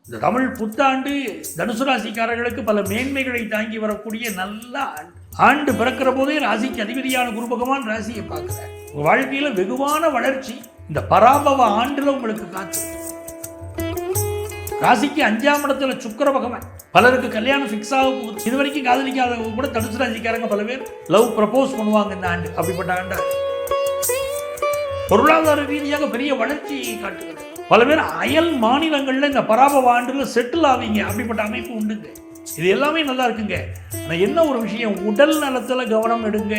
இந்த தமிழ் புத்தாண்டு தனுசு ராசிக்காரர்களுக்கு பல மேன்மைகளை தாங்கி வரக்கூடிய நல்ல ஆண்டு பிறக்கிற போதே ராசிக்கு அதிபதியான குரு பகவான் ராசியை பார்க்கிறார். உங்க வாழ்க்கையில வெகுவான வளர்ச்சி இந்த பராபவ ஆண்டுல உங்களுக்கு காத்து. ராசிக்கு 5ஆம் இடத்துல சுக்கிர பகவான். பலருக்கு கல்யாணம் ஃபிக்ஸ் ஆக போகுது. இது வரைக்கும் காதலிக்காதவங்க கூட தனுசு ராசிக்காரங்க பல பேர் லவ் ப்ரப்போஸ் பண்ணுவாங்க இந்த ஆண்டு. அப்படிப்பட்ட ஆண்டா பொருளாதார ரீதியாக பெரிய வளர்ச்சியை காட்டுகிறது. பல பேர் அயல் மாநிலங்களில் இந்த பராபவ ஆண்டுல செட்டில் ஆவீங்க. அப்படிப்பட்ட அமைப்பு உண்டுங்க. இது எல்லாமே நல்லா இருக்குங்க. ஆனால் என்ன ஒரு விஷயம், உடல் நலத்தில் கவனம் எடுங்க.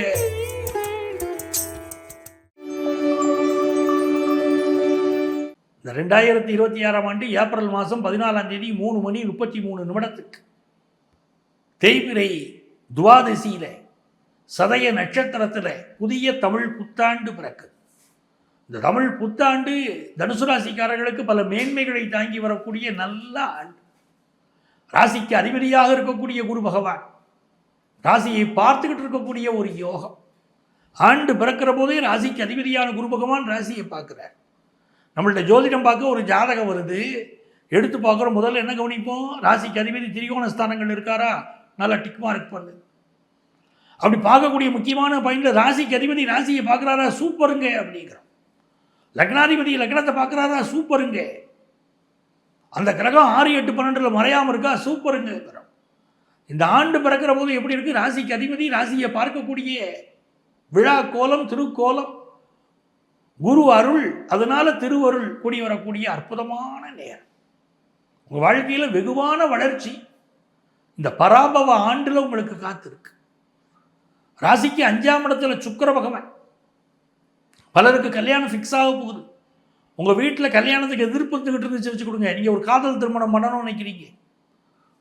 இந்த 2026ஆம் ஆண்டு ஏப்ரல் மாதம் 14ஆம் தேதி 3:33 தேய்பிறை துவாதசியில சதய நட்சத்திரத்தில் புதிய தமிழ் புத்தாண்டு பிறக்கு. இந்த தமிழ் புத்தாண்டு தனுசு ராசிக்காரர்களுக்கு பல மேன்மைகளை தாங்கி வரக்கூடிய நல்ல ஆண்டு. ராசிக்கு அதிபதியாக இருக்கக்கூடிய குரு பகவான் ராசியை பார்த்துக்கிட்டு இருக்கக்கூடிய ஒரு யோகம். ஆண்டு பிறக்கிற போதே ராசிக்கு அதிபதியான குரு பகவான் ராசியை பார்க்குறார். நம்மள்ட்ட ஜோதிடம் பார்க்க ஒரு ஜாதகம் வருது, எடுத்து பார்க்குறோம். முதல்ல என்ன கவனிப்போம், ராசிக்கு அதிபதி திரிகோண ஸ்தானங்கள் இருக்காரா, நல்லா டிக் மார்க் பண்ணு. அப்படி பார்க்கக்கூடிய முக்கியமான பாயிண்ட்ல ராசிக்கு அதிபதி ராசியை பார்க்குறாரா, சூப்பருங்க அப்படிங்கிறோம். லக்னாதிபதி லக்னத்தை பார்க்குறாரா, சூப்பருங்க. அந்த கிரகம் 6, 8, 12 மறையாமல் இருக்கா, சூப்பருங்க. இந்த ஆண்டு பிறக்கிற போது எப்படி இருக்கு, ராசிக்கு அதிபதி ராசியை பார்க்கக்கூடிய விழா கோலம், திருக்கோலம், குரு அருள், அதனால திருவருள் கூடி வரக்கூடிய அற்புதமான நேரம். உங்கள் வாழ்க்கையில் வெகுவான வளர்ச்சி இந்த பராபவ ஆண்டுல உங்களுக்கு காத்திருக்கு. ராசிக்கு 5ஆம் இடத்துல சுக்கிர பகவான். பலருக்கு கல்யாணம் ஃபிக்ஸ் ஆக போகுது. உங்கள் வீட்டில் கல்யாணத்துக்கு எதிர்ப்பு இருந்துக்கிட்டு இருந்துச்சு வச்சு கொடுங்க. நீங்கள் ஒரு காதல் திருமணம் பண்ணணும்னு நினைக்கிறீங்க,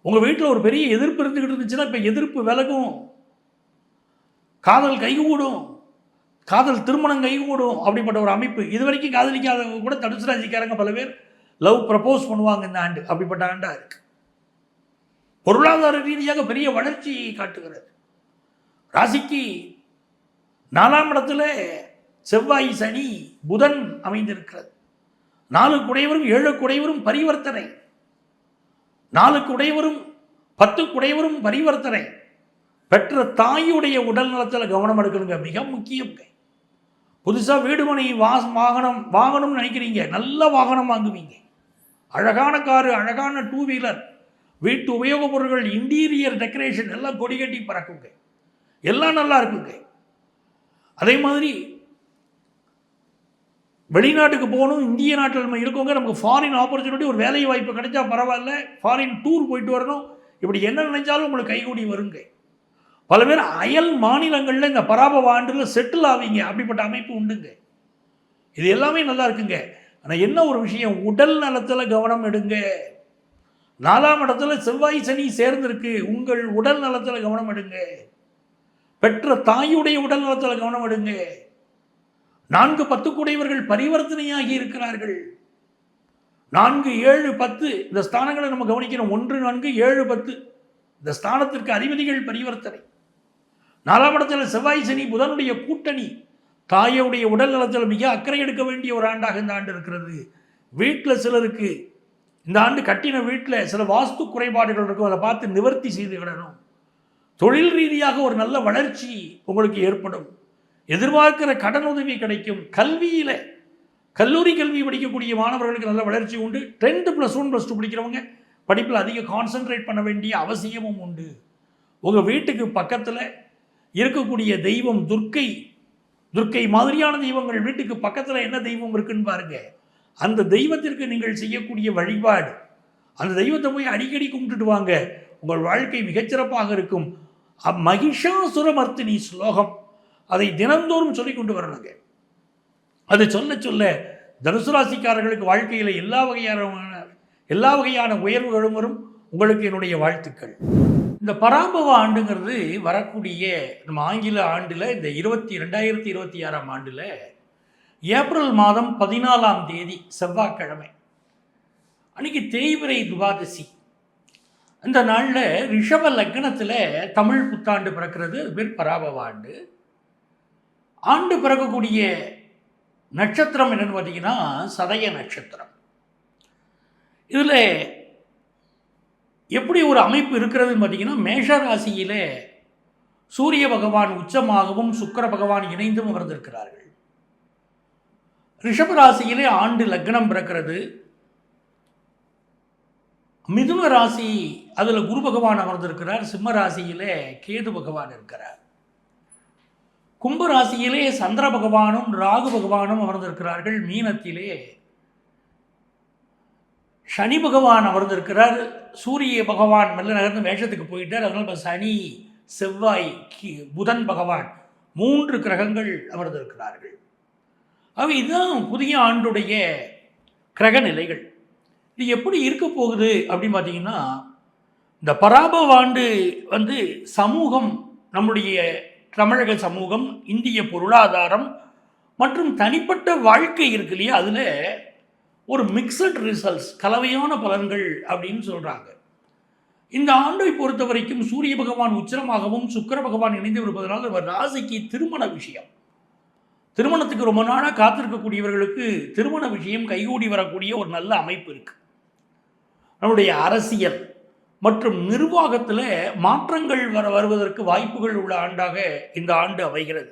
உங்கள் வீட்டில் ஒரு பெரிய எதிர்ப்பு இருந்துக்கிட்டு இருந்துச்சுன்னா இப்போ எதிர்ப்பு விலகும், காதல் கைகூடும், காதல் திருமணம் கைகூடும். அப்படிப்பட்ட ஒரு அமைப்பு. இது வரைக்கும் காதலிக்காதவங்க கூட தனுசு ராசிக்காரங்க பல பேர் லவ் ப்ரப்போஸ் பண்ணுவாங்க இந்த ஆண்டு. அப்படிப்பட்ட ஆண்டாக இருக்கு. பொருளாதார ரீதியாக பெரிய வளர்ச்சியை காட்டுகிறது. ராசிக்கு 4ஆம் இடத்துல செவ்வாய், சனி, புதன் அமைந்திருக்கிறது. 4 குடையவரும் 7 குடையவரும் பரிவர்த்தனை, 4 குடையவரும் 10 குடையவரும் பரிவர்த்தனை. பெற்ற தாயுடைய உடல் நலத்தில் கவனம் எடுக்கணுங்க, மிக முக்கியம். புதுசாக வீடு மனை வாகனம் வாங்கணும்னு நினைக்கிறீங்க, நல்ல வாகனம் வாங்குவீங்க. அழகான காரு, அழகான 2 வீலர், வீட்டு உபயோகப் பொருட்கள், இன்டீரியர் டெக்கரேஷன் எல்லாம் கொடி கட்டி பறக்குங்க, எல்லாம் நல்லா இருக்குங்க. அதே மாதிரி வெளிநாட்டுக்கு போகணும், இந்திய நாட்டில் நம்ம இருக்கவங்க, நமக்கு ஃபாரின் ஆப்பர்ச்சுனிட்டி, ஒரு வேலை வாய்ப்பு கிடைச்சா பரவாயில்ல, ஃபாரின் டூர் போயிட்டு வரணும், இப்படி என்ன நினைச்சாலும் உங்களுக்கு கைகூடி வருங்க. பல பேர் அயல் மாநிலங்களில் இந்த பராபவ ஆண்டில் செட்டில் ஆவீங்க. அப்படிப்பட்ட அமைப்பு உண்டுங்க. இது எல்லாமே நல்லா இருக்குங்க. ஆனால் என்ன ஒரு விஷயம், உடல் நலத்தில் கவனம் எடுங்க. 4ஆம் இடத்துல செவ்வாய் சனி சேர்ந்திருக்கு. உங்கள் உடல் நலத்தில் கவனம் எடுங்க. பெற்ற தாயுடைய உடல் நலத்தில் கவனம் எடுங்க. 4, 10 குடையவர்கள் பரிவர்த்தனையாகி இருக்கிறார்கள். 4, 7, 10 இந்த ஸ்தானங்களை நம்ம கவனிக்கிறோம். 1, 4, 7, 10 இந்த ஸ்தானத்திற்கு அதிபதிகள் பரிவர்த்தனை. 4ஆம் இடத்துல செவ்வாய் சனி புதனுடைய கூட்டணி. தாயுடைய உடல் நலத்தில் மிக அக்கறை எடுக்க வேண்டிய ஒரு ஆண்டாக இந்த ஆண்டு இருக்கிறது. வீட்டில் சிலருக்கு இந்த ஆண்டு கட்டின வீட்டில் சில வாஸ்து குறைபாடுகள் இருக்கும், அதை பார்த்து நிவர்த்தி செய்து விடணும். தொழில் ரீதியாக ஒரு நல்ல வளர்ச்சி உங்களுக்கு ஏற்படும். எதிர்பார்க்கிற கடன் உதவி கிடைக்கும். கல்வியில் கல்லூரி கல்வி படிக்கக்கூடிய மாணவர்களுக்கு நல்ல வளர்ச்சி உண்டு. 10th +1 +2 படிக்கிறவங்க படிப்பில் அதிக கான்சென்ட்ரேட் பண்ண வேண்டிய அவசியமும் உண்டு. உங்கள் வீட்டுக்கு பக்கத்தில் இருக்கக்கூடிய தெய்வம் துர்க்கை, துர்க்கை மாதிரியான தெய்வங்கள் வீட்டுக்கு பக்கத்தில் என்ன தெய்வம் இருக்குன்னு பாருங்க. அந்த தெய்வத்திற்கு நீங்கள் செய்யக்கூடிய வழிபாடு, அந்த தெய்வத்தை போய் அடிக்கடி கும்பிட்டுட்டு வாங்க, உங்கள் வாழ்க்கை மிகச்சிறப்பாக இருக்கும். மகிஷாசுரமர்த்தினி ஸ்லோகம், அதை தினந்தோறும் சொல்லி கொண்டு வரணுங்க. அது சொல்ல சொல்ல தனுசு ராசிக்காரர்களுக்கு வாழ்க்கையில் எல்லா வகையான உயர்வுகளும் வரும். உங்களுக்கு என்னுடைய வாழ்த்துக்கள். இந்த பராபவ ஆண்டுங்கிறது வரக்கூடிய நம்ம ஆங்கில ஆண்டில் இந்த 2026ஆம் ஆண்டில் ஏப்ரல் மாதம் 14ஆம் தேதி செவ்வாய்க்கிழமை அன்னைக்கு தேய்பிறை துவாதசி. இந்த நாளில் ரிஷப லக்னத்தில் தமிழ் புத்தாண்டு பிறக்கிறது. அது பேர் பராபவ ஆண்டு. ஆண்டு பிறக்கக்கூடிய நட்சத்திரம் என்னன்னு பார்த்தீங்கன்னா சதய நட்சத்திரம். இதில் எப்படி ஒரு அமைப்பு இருக்கிறதுன்னு பார்த்தீங்கன்னா, மேஷ ராசியிலே சூரிய பகவான் உச்சமாகவும் சுக்கிர பகவான் இணைந்தும் அமர்ந்திருக்கிறார்கள். ரிஷப ராசியிலே ஆண்டு லக்னம் பிறக்கிறது. மிதுன ராசி அதில் குரு பகவான் அமர்ந்திருக்கிறார். சிம்ம ராசியிலே கேது பகவான் இருக்கிறார். கும்ப ராசியிலே சந்திர பகவானும் ராகு பகவானும் அமர்ந்திருக்கிறார்கள். மீனத்திலே சனி பகவான் அமர்ந்திருக்கிறார். சூரிய பகவான் மெல்ல நகர்ந்து மேஷத்துக்கு போயிட்டார். அதனால் இப்போ சனி, செவ்வாய், புதன் பகவான் 3 கிரகங்கள் அமர்ந்திருக்கிறார்கள். அவை இதுதான் புதிய ஆண்டுடைய கிரக நிலைகள். இது எப்படி இருக்க போகுது அப்படின்னு பார்த்தீங்கன்னா, இந்த பராபவ ஆண்டு சமூகம், நம்முடைய தமிழக சமூகம், இந்திய பொருளாதாரம் மற்றும் தனிப்பட்ட வாழ்க்கை இருக்கு இல்லையா, அதில் ஒரு மிக்சட் ரிசல்ட்ஸ், கலவையான பலன்கள் அப்படின்னு சொல்கிறாங்க. இந்த ஆண்டை பொறுத்த வரைக்கும் சூரிய பகவான் உச்சரமாகவும் சுக்கிர பகவான் இணைந்து இருப்பதனால் ஒரு ராசிக்கு திருமண விஷயம், திருமணத்துக்கு ரொம்ப நாளாக காத்திருக்கக்கூடியவர்களுக்கு திருமண விஷயம் கைகூடி வரக்கூடிய ஒரு நல்ல அமைப்பு இருக்குது. நம்முடைய அரசியல் மற்றும் நிர்வாகத்தில் மாற்றங்கள் வருவதற்கு வாய்ப்புகள் உள்ள ஆண்டாக இந்த ஆண்டு அமைகிறது.